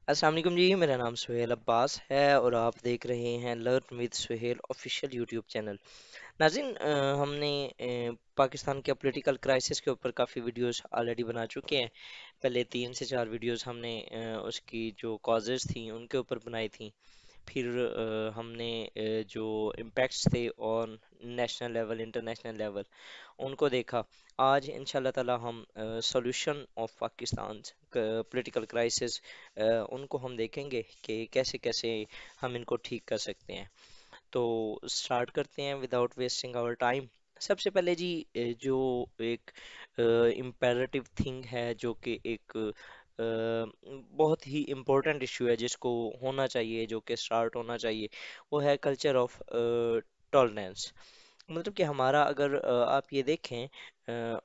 السلام علیکم جی، میرا نام سہیل عباس ہے اور آپ دیکھ رہے ہیں learn with Sohail official YouTube channel. ناظرین، ہم نے پاکستان کے پولیٹیکل کرائسس کے اوپر کافی ویڈیوز آلریڈی بنا چکے ہیں۔ پہلے 3 سے 4 ویڈیوز ہم نے اس کی جو کازز تھیں ان کے اوپر بنائی تھیں۔ پھر ہم نے جو امپیکٹس تھے on national level international level ان کو دیکھا۔ آج انشاءاللہ تعالی ہم solution of Pakistan political crisis ان کو ہم دیکھیں گے کہ کیسے کیسے ہم ان کو ٹھیک کر سکتے ہیں۔ تو سٹارٹ کرتے ہیں وداؤٹ ویسٹنگ آور ٹائم۔ سب سے پہلے جی، جو ایک امپیرٹیو تھنگ ہے، جو کہ ایک بہت ہی امپورٹنٹ ایشو ہے جس کو ہونا چاہیے، جو کہ سٹارٹ ہونا چاہیے، وہ ہے کلچر آف ٹالرنس۔ مطلب کہ ہمارا اگر آپ یہ دیکھیں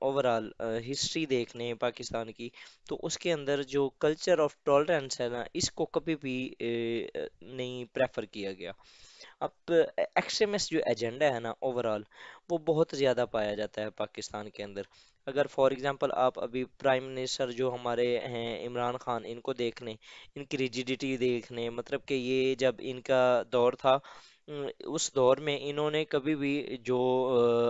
اوورال ہسٹری دیکھ لیں پاکستان کی، تو اس کے اندر جو کلچر آف ٹالرنس ہے نا، اس کو کبھی بھی نہیں پریفر کیا گیا۔ اب ایکسٹریمسٹ جو ایجنڈا ہے نا اوورال، وہ بہت زیادہ پایا جاتا ہے پاکستان کے اندر۔ اگر فار ایگزامپل آپ ابھی پرائم منسٹر جو ہمارے ہیں عمران خان، ان کو دیکھ لیں، ان کی ریجیڈیٹی دیکھ لیں، مطلب کہ یہ جب ان کا دور تھا، اس دور میں انہوں نے کبھی بھی جو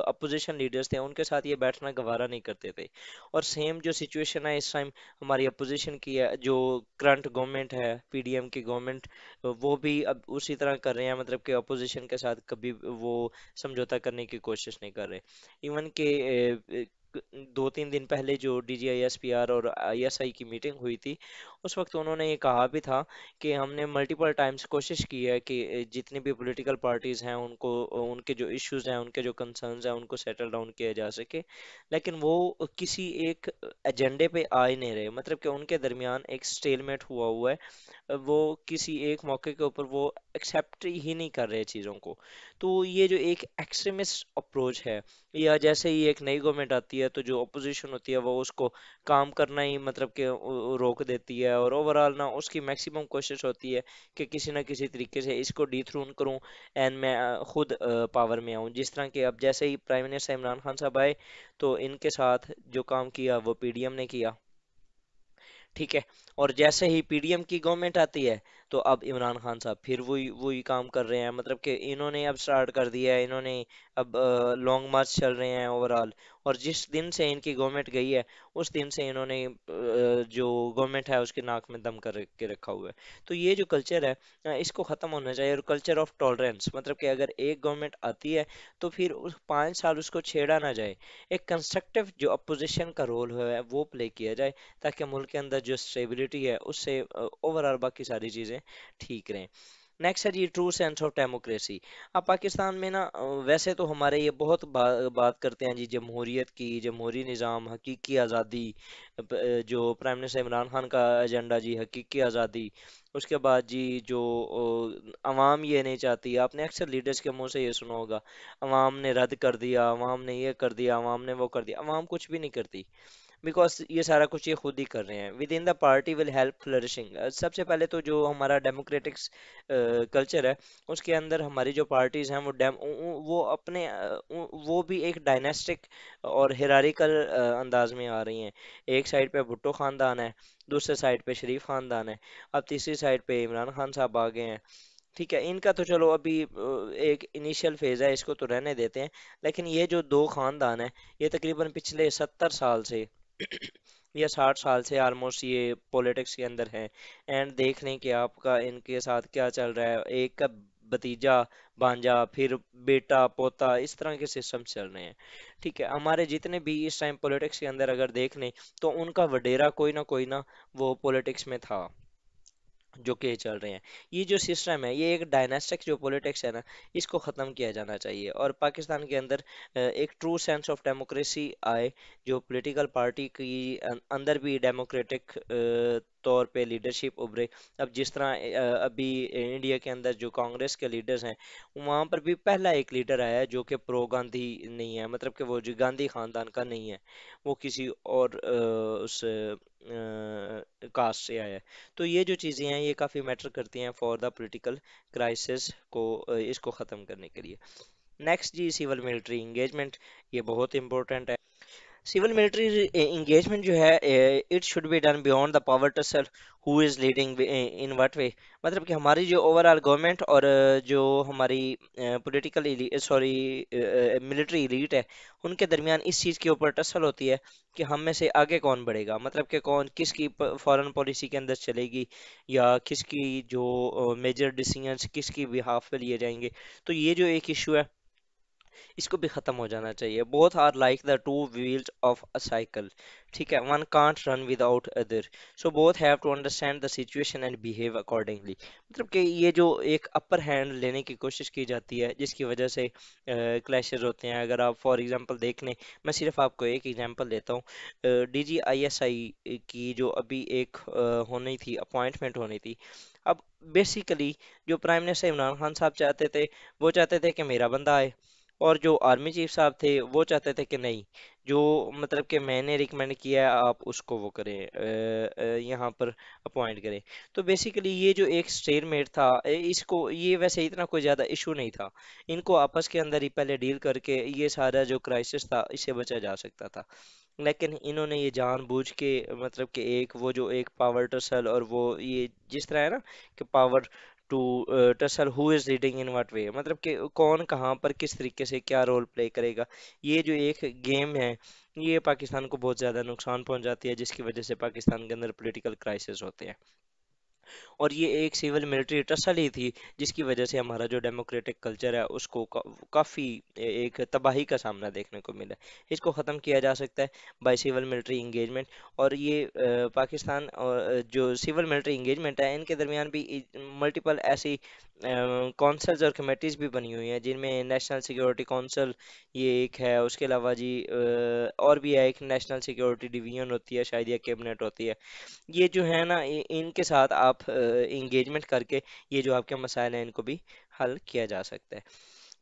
اپوزیشن لیڈرز تھے ان کے ساتھ یہ بیٹھنا گوارا نہیں کرتے تھے۔ اور سیم جو سچویشن ہے اس ٹائم ہماری اپوزیشن کی ہے، جو کرنٹ گورنمنٹ ہے پی ڈی ایم کی گورنمنٹ، وہ بھی اب اسی طرح کر رہے ہیں، مطلب کہ اپوزیشن کے ساتھ کبھی وہ سمجھوتا کرنے کی کوشش نہیں کر رہے۔ ایون کہ 2 3 دن پہلے جو D G I S P R اور آئی ایس آئی کی میٹنگ ہوئی تھی، اس وقت انہوں نے یہ کہا بھی تھا کہ ہم نے ملٹیپل ٹائمز کوشش کی ہے کہ جتنی بھی پولیٹیکل پارٹیز ہیں ان کو ان کے جو ایشوز ہیں، ان کے جو کنسرنز ہیں، ان کو سیٹل ڈاؤن کیا جا سکے، لیکن وہ کسی ایک ایجنڈے پہ آ ہی نہیں رہے۔ مطلب کہ ان کے درمیان ایک سٹیل میٹ ہوا ہے، وہ کسی ایک موقع کے اوپر وہ ایکسیپٹ ہی نہیں کر رہے چیزوں کو۔ تو یہ جو ایک ایکسٹریمسٹ اپروچ ہے، یا جیسے ہی ایک نئی گورنمنٹ آتی ہے تو جو اپوزیشن ہوتی ہے وہ اس کو کام کرنا ہی مطلب کہ روک دیتی ہے، اور اوورال نا اس کی میکسیمم کوشش ہوتی ہے کہ کسی نہ کسی طریقے سے اس کو ڈی تھرون کروں، اینڈ میں خود پاور میں آؤں۔ جس طرح کہ اب جیسے ہی پرائم منسٹر عمران خان صاحب آئے، تو ان کے ساتھ جو کام کیا وہ پی ڈی ایم نے کیا، ٹھیک ہے۔ اور جیسے ہی پی ڈی ایم کی گورنمنٹ آتی ہے، تو اب عمران خان صاحب پھر وہی کام کر رہے ہیں، مطلب کہ انہوں نے اب سٹارٹ کر دیا ہے، انہوں نے اب لانگ مارچ چل رہے ہیں اوورال۔ اور جس دن سے ان کی گورنمنٹ گئی ہے، اس دن سے انہوں نے جو گورنمنٹ ہے اس کے ناک میں دم کر کے رکھا ہوا ہے۔ تو یہ جو کلچر ہے، اس کو ختم ہونا چاہیے۔ اور کلچر آف ٹالرنس، مطلب کہ اگر ایک گورنمنٹ آتی ہے تو پھر 5 سال اس کو چھیڑا نہ جائے، ایک کنسٹرکٹیو جو اپوزیشن کا رول ہے وہ پلے کیا جائے، تاکہ ملک کے اندر جو اسٹیبلٹی ہے اس سے اوورال باقی ساری چیزیں ٹھیک رہیں۔ نیکسٹ ہے جی، ٹرو سینس آف ڈیموکریسی۔ اب پاکستان میں نا ویسے تو ہمارے یہ بہت بات کرتے ہیں جی جمہوریت کی، جمہوری نظام، حقیقی آزادی، جو پرائم منسٹر عمران خان کا ایجنڈا جی حقیقی آزادی۔ اس کے بعد جی جو عوام یہ نہیں چاہتی، آپ نے اکثر لیڈرز کے منہ سے یہ سنا ہوگا، عوام نے رد کر دیا، عوام نے یہ کر دیا، عوام نے وہ کر دیا۔ عوام کچھ بھی نہیں کرتی، بیکاز یہ سارا کچھ یہ خود ہی کر رہے ہیں۔ Within the party will help flourishing. سب سے پہلے تو جو ہمارا ڈیموکریٹکس کلچر ہے، اس کے اندر ہماری جو پارٹیز ہیں وہ اپنے وہ بھی ایک ڈائنیسٹک اور ہیراریکل انداز میں آ رہی ہیں۔ ایک سائڈ پہ بھٹو خاندان ہے، دوسرے سائڈ پہ شریف خاندان ہے، اب تیسری سائڈ پہ عمران خان صاحب آ گئے ہیں، ٹھیک ہے۔ ان کا تو چلو ابھی ایک انیشیل فیز ہے، اس کو تو رہنے دیتے ہیں، لیکن یہ جو دو خاندان ہیں، یہ تقریباً پچھلے 70 سال سے یا 60 سال سے آلموسٹ یہ پولیٹکس کے اندر ہے۔ اینڈ دیکھ لیں کہ آپ کا ان کے ساتھ کیا چل رہا ہے، ایک کا بھتیجا، بانجا، پھر بیٹا پوتا، اس طرح کے سسٹم چل رہے ہیں، ٹھیک ہے۔ ہمارے جتنے بھی اس ٹائم پولیٹکس کے اندر اگر دیکھ لیں، تو ان کا وڈیرا کوئی نہ وہ پولیٹکس میں تھا، جو کہ چل رہے ہیں۔ یہ جو سسٹم ہے، یہ ایک ڈائناسٹک جو پولیٹکس ہے نا، اس کو ختم کیا جانا چاہیے، اور پاکستان کے اندر ایک ٹرو سینس آف ڈیموکریسی آئے، جو پولیٹیکل پارٹی کی اندر بھی ڈیموکریٹک طور پہ لیڈرشپ ابھرے۔ اب جس طرح ابھی انڈیا کے اندر جو کانگریس کے لیڈرز ہیں، وہاں پر بھی پہلا ایک لیڈر آیا ہے جو کہ پرو گاندھی نہیں ہے، مطلب کہ وہ جو گاندھی خاندان کا نہیں ہے، وہ کسی اور اس کاسٹ سے آیا ہے۔ تو یہ جو چیزیں ہیں یہ کافی میٹر کرتی ہیں فار دا پولیٹیکل کرائسس کو، اس کو ختم کرنے کے لیے۔ نیکسٹ جی، سول ملٹری انگیجمنٹ، یہ بہت امپورٹنٹ ہے۔ सिविल मिलिट्री इंगेजमेंट जो है, it should be done beyond the power tussle who is leading in what way. मतलब कि हमारी जो ओवरऑल गवर्नमेंट और जो हमारी पॉलिटिकल सॉरी मिलिट्री एलीट है, उनके दरमियान इस चीज़ के ऊपर टसल होती है कि हम में से आगे कौन बढ़ेगा, मतलब कि कौन किसकी फॉरेन पॉलिसी के अंदर चलेगी, या किसकी जो मेजर डिसीजंस किसकी बिहाफ पे लिए जाएंगे। तो ये जो एक इशू है, इसको भी खत्म हो जाना चाहिए। Both are like the two wheels of a cycle, ठीक है, one can't run without other, so both have to understand the situation and behave accordingly. मतलब कि ये जो एक अपर हैंड लेने की कोशिश की जाती है, जिसकी वजह से क्लैशेस होते हैं। अगर आप फॉर एग्जांपल देख लें, मैं सिर्फ आपको एक एग्जांपल देता हूँ, DGISI की जो अभी एक होनी थी, अपॉइंटमेंट होनी थी। अब बेसिकली जो प्राइम मिनिस्टर इमरान खान साहब चाहते थे, वो चाहते थे कि मेरा बंदा आए, और जो आर्मी चीफ साहब थे वो चाहते थे कि नहीं, जो मतलब कि मैंने रिकमेंड किया है आप उसको वो करें, यहाँ पर अपॉइंट करें। तो बेसिकली ये जो एक स्टेलमेट था, इसको ये वैसे इतना कोई ज़्यादा इशू नहीं था, इनको आपस के अंदर ही पहले डील करके ये सारा जो क्राइसिस था इसे बचा जा सकता था। लेकिन इन्होंने ये जानबूझ के, मतलब कि एक वो जो एक पावर टसल, और वो ये जिस तरह है ना कि power to tussle who is leading in what way, मतलब कि कौन कहाँ पर किस तरीके से क्या रोल प्ले करेगा, ये जो एक गेम है, ये पाकिस्तान को बहुत ज़्यादा नुकसान पहुंचाती है, जिसकी वजह से पाकिस्तान के अंदर पॉलिटिकल क्राइसिस होते हैं। और ये एक सिविल मिलिट्री टसल ही थी, जिसकी वजह से हमारा जो डेमोक्रेटिक कल्चर है उसको काफ़ी एक तबाही का सामना देखने को मिला। इसको ख़त्म किया जा सकता है बाय सिविल मिलिट्री इंगेजमेंट। और ये पाकिस्तान और जो सिविल मिलिट्री इंगेजमेंट है, इनके दरमियान भी मल्टीपल ऐसी कौंसल्स और कमेटीज़ भी बनी हुई हैं, जिनमें नेशनल सिक्योरिटी काउंसिल ये एक है, उसके अलावा जी और भी है, एक नेशनल सिक्योरिटी डिवीजन होती है शायद, या कैबिनेट होती है। ये जो है ना, इनके साथ आप इंगेजमेंट करके ये जो आपके मसाइल हैं इनको भी हल किया जा सकता है।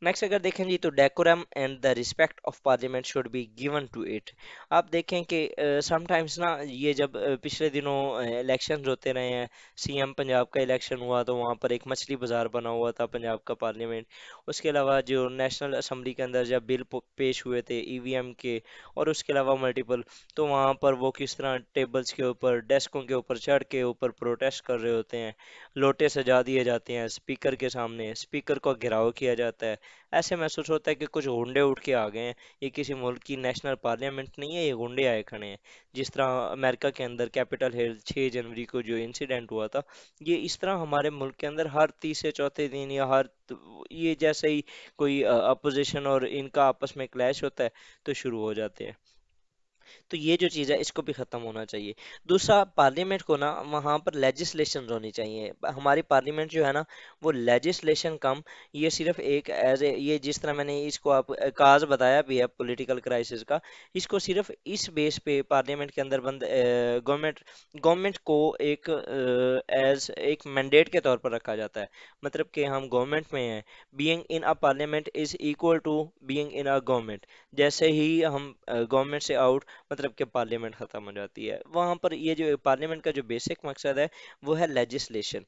नेक्स्ट अगर देखें जी, तो decorum and the respect of parliament should be given to it. आप देखें कि समटाइम्स ना, ये जब पिछले दिनों इलेक्शन होते रहे हैं, CM पंजाब का इलेक्शन हुआ तो वहाँ पर एक मछली बाजार बना हुआ था पंजाब का पार्लियामेंट। उसके अलावा जो नेशनल असेंबली के अंदर जब बिल पेश हुए थे EVM के, और उसके अलावा मल्टीपल, तो वहाँ पर वो किस तरह टेबल्स के ऊपर डेस्कों के ऊपर चढ़ के ऊपर प्रोटेस्ट कर रहे होते हैं, लोटे सजा दिए जाते हैं स्पीकर के सामने, स्पीकर को घेराव किया जाता है। ऐसे महसूस होता है कि कुछ गुंडे उठ के आ गए हैं, ये किसी मुल्क की नेशनल पार्लियामेंट नहीं है, ये गुंडे आए खड़े हैं। जिस तरह अमेरिका के अंदर कैपिटल हिल 6 जनवरी को जो इंसिडेंट हुआ था, ये इस तरह हमारे मुल्क के अंदर हर तीसरे चौथे दिन या ये जैसे ही कोई अपोजिशन और इनका आपस में क्लैश होता है तो शुरू हो जाते हैं। तो ये जो चीज़ है इसको भी ख़त्म होना चाहिए। दूसरा, पार्लियामेंट को ना वहाँ पर लेजिस्लेशन होनी चाहिए। हमारी पार्लियामेंट जो है ना, वो लेजिस्लेशन कम, ये सिर्फ एक एज ए, ये जिस तरह मैंने इसको आप काज बताया भी है पॉलिटिकल क्राइसिस का, इसको सिर्फ इस बेस पे पार्लियामेंट के अंदर बंद गवर्नमेंट गवर्नमेंट को एक एज एक मैंडेट के तौर पर रखा जाता है। मतलब कि हम गवर्नमेंट में हैं, being in a parliament is equal to being in a government. जैसे ही हम गवर्नमेंट से आउट, मतलब कि पार्लियामेंट खत्म हो जाती है। वहां पर ये जो पार्लियामेंट का जो बेसिक मकसद है वो है लेजिस्लेशन।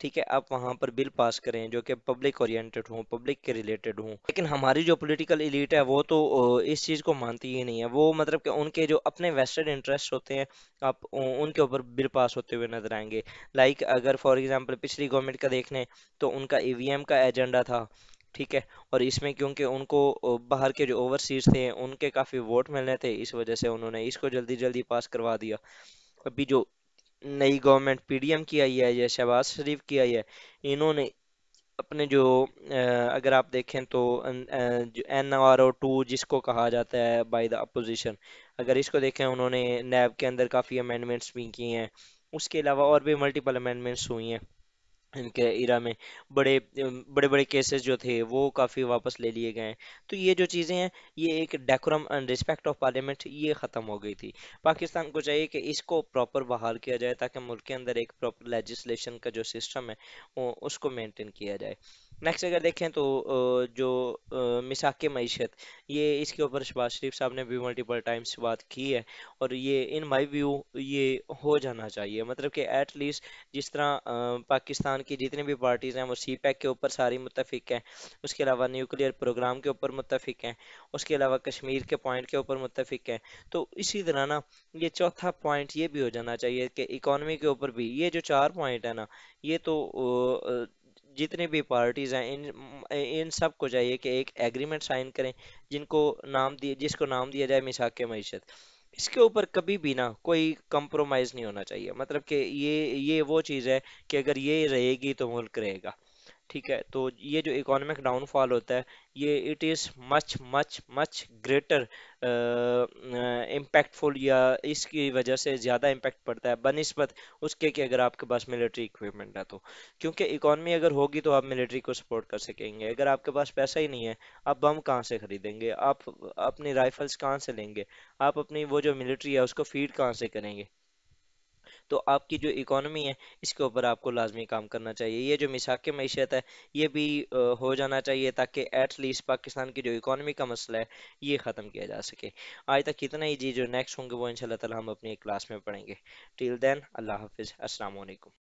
ठीक है, आप वहां पर बिल पास करें जो कि पब्लिक ओरिएंटेड हों, पब्लिक के रिलेटेड हों। लेकिन हमारी जो पॉलिटिकल एलीट है वो तो इस चीज़ को मानती ही नहीं है। वो मतलब कि उनके जो अपने वेस्टेड इंटरेस्ट होते हैं, आप उनके ऊपर बिल पास होते हुए नजर आएंगे। लाइक अगर फॉर एग्जांपल पिछली गवर्नमेंट का देख लें, तो उनका EVM का एजेंडा था, ठीक है, और इसमें क्योंकि उनको बाहर के जो ओवरसीज थे उनके काफ़ी वोट मिलने थे, इस वजह से उन्होंने इसको जल्दी जल्दी पास करवा दिया। अभी जो नई गवर्नमेंट PDM की आई है या शहबाज शरीफ की आई है, इन्होंने अपने जो अगर आप देखें तो जो NRO 2 जिसको कहा जाता है बाय द अपोजिशन, अगर इसको देखें, उन्होंने नैब के अंदर काफ़ी अमेंडमेंट्स भी की हैं। उसके अलावा और भी मल्टीपल अमेंडमेंट्स हुई हैं इनके इरा में। बड़े बड़े केसेस जो थे वो काफ़ी वापस ले लिए गए हैं। तो ये जो चीज़ें हैं, ये एक decorum and respect of parliament ये ख़त्म हो गई थी। पाकिस्तान को चाहिए कि इसको प्रॉपर बहाल किया जाए, ताकि मुल्क के अंदर एक प्रॉपर लेजिस्लेशन का जो सिस्टम है वो उसको मेंटेन किया जाए। नेक्स्ट अगर देखें तो जो मिसाक मईशत, ये इसके ऊपर शहबाज शरीफ साहब ने भी मल्टीपल टाइम्स बात की है। और ये इन माय व्यू ये हो जाना चाहिए, मतलब कि एट लीस्ट जिस तरह पाकिस्तान की जितनी भी पार्टीज हैं वो सी पैक के ऊपर सारी मुत्तफिक हैं, उसके अलावा न्यूक्लियर प्रोग्राम के ऊपर मुत्तफिक हैं, उसके अलावा कश्मीर के पॉइंट के ऊपर मुत्तफिक हैं। तो इसी तरह ना ये चौथा पॉइंट ये भी हो जाना चाहिए कि इकॉनमी के ऊपर भी ये जो चार पॉइंट है ना, ये तो जितनी भी पार्टीज हैं इन इन सब को चाहिए कि एक एग्रीमेंट साइन करें, जिसको नाम दिया जाए मिसाक मईशत। इसके ऊपर कभी भी ना कोई कंप्रोमाइज नहीं होना चाहिए, मतलब कि ये वो चीज़ है कि अगर ये रहेगी तो मुल्क रहेगा। ठीक है, तो ये जो इकोनॉमिक डाउनफॉल होता है, ये it is much much much greater impactful, या इसकी वजह से ज़्यादा इम्पैक्ट पड़ता है बनिस्बत उसके कि अगर आपके पास मिलिट्री इक्विपमेंट है तो। क्योंकि इकॉनमी अगर होगी तो आप मिलिट्री को सपोर्ट कर सकेंगे, अगर आपके पास पैसा ही नहीं है, आप बम कहाँ से खरीदेंगे, आप अपनी राइफल्स कहाँ से लेंगे, आप अपनी वो जो मिलिट्री है उसको फीड कहाँ से करेंगे। तो आपकी जो इकोनॉमी है इसके ऊपर आपको लाजमी काम करना चाहिए। ये जो मिसाक मईशत है ये भी हो जाना चाहिए, ताकि एट लीस्ट पाकिस्तान की जो इकोनॉमी का मसला है ये ख़त्म किया जा सके। आज तक कितना ही जी, जो नेक्स्ट होंगे वो इंशाल्लाह ताला हम अपनी एक क्लास में पढ़ेंगे। टिल देन अल्लाह हाफिज़, अस्सलाम वालेकुम।